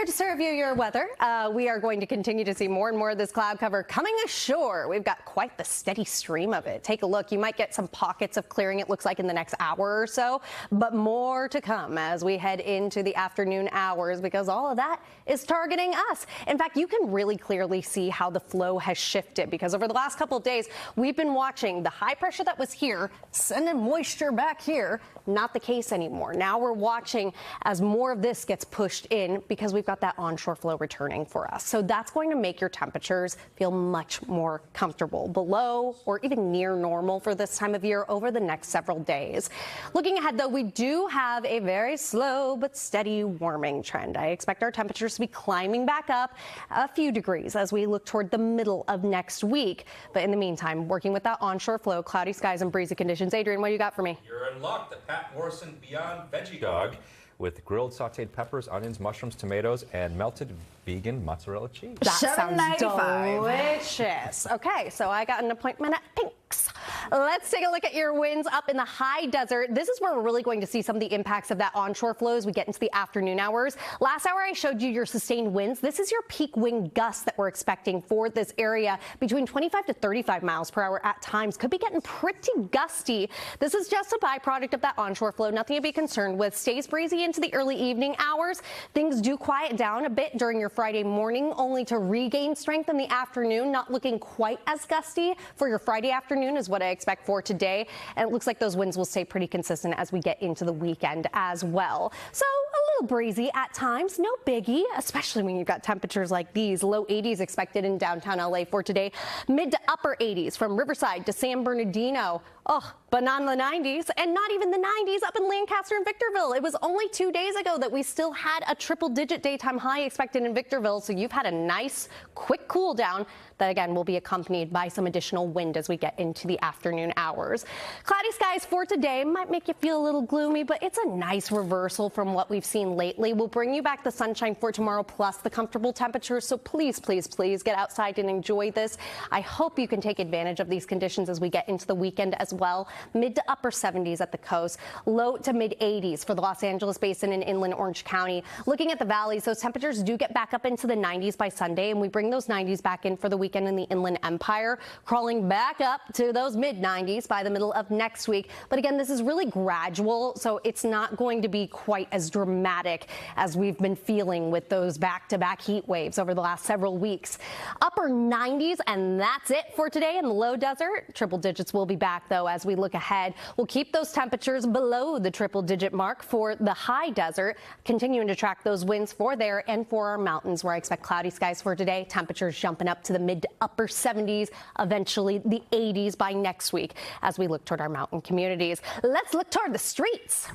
Here just to review your weather, we are going to continue to see more and more of this cloud cover coming ashore. We've got quite the steady stream of it. Take a look. You might get some pockets of clearing, it looks like, in the next hour or so, but more to come as we head into the afternoon hours because all of that is targeting us. In fact, you can really clearly see how the flow has shifted because over the last couple of days, we've been watching the high pressure that was here sending moisture back here. Not the case anymore. Now we're watching as more of this gets pushed in because we've got that onshore flow returning for us. So that's going to make your temperatures feel much more comfortable, below or even near normal for this time of year over the next several days. Looking ahead, though, we do have a very slow but steady warming trend. I expect our temperatures to be climbing back up a few degrees as we look toward the middle of next week. But in the meantime, working with that onshore flow, cloudy skies and breezy conditions. Adrian, what do you got for me? You're in luck. The Pat Morrison Beyond Veggie Dog with grilled sauteed peppers, onions, mushrooms, tomatoes, and melted vegan mozzarella cheese. That sounds delicious. Okay, so I got an appointment at Pink's. Let's take a look at your winds up in the high desert. This is where we're really going to see some of the impacts of that onshore flow as we get into the afternoon hours. Last hour, I showed you your sustained winds. This is your peak wind gusts that we're expecting for this area between 25 to 35 miles per hour at times. Could be getting pretty gusty. This is just a byproduct of that onshore flow. Nothing to be concerned with. Stays breezy into the early evening hours. Things do quiet down a bit during your Friday morning, only to regain strength in the afternoon. Not looking quite as gusty for your Friday afternoon is what I expect for today. And it looks like those winds will stay pretty consistent as we get into the weekend as well. So a little breezy at times, no biggie, especially when you've got temperatures like these. Low 80s expected in downtown LA for today. Mid to upper 80s from Riverside to San Bernardino. Oh, but not in the 90s, and not even the 90s up in Lancaster and Victorville. It was only 2 days ago that we still had a triple-digit daytime high expected in Victorville, so you've had a nice, quick cool down that, again, will be accompanied by some additional wind as we get into the afternoon hours. Cloudy skies for today might make you feel a little gloomy, but it's a nice reversal from what we've seen lately. We'll bring you back the sunshine for tomorrow, plus the comfortable temperatures, so please, please, please get outside and enjoy this. I hope you can take advantage of these conditions as we get into the weekend as well. Mid to upper 70s at the coast, low to mid 80s for the Los Angeles Basin and inland Orange County. Looking at the valleys, those temperatures do get back up into the 90s by Sunday, and we bring those 90s back in for the weekend in the Inland Empire, crawling back up to those mid 90s by the middle of next week. But again, this is really gradual, so it's not going to be quite as dramatic as we've been feeling with those back-to-back heat waves over the last several weeks. Upper 90s, and that's it for today in the low desert. Triple digits will be back, though, as we look ahead. We'll keep those temperatures below the triple-digit mark for the high desert, continuing to track those winds for there and for our mountains, where I expect cloudy skies for today. Temperatures jumping up to the mid to upper 70s, eventually the 80s by next week as we look toward our mountain communities. Let's look toward the streets.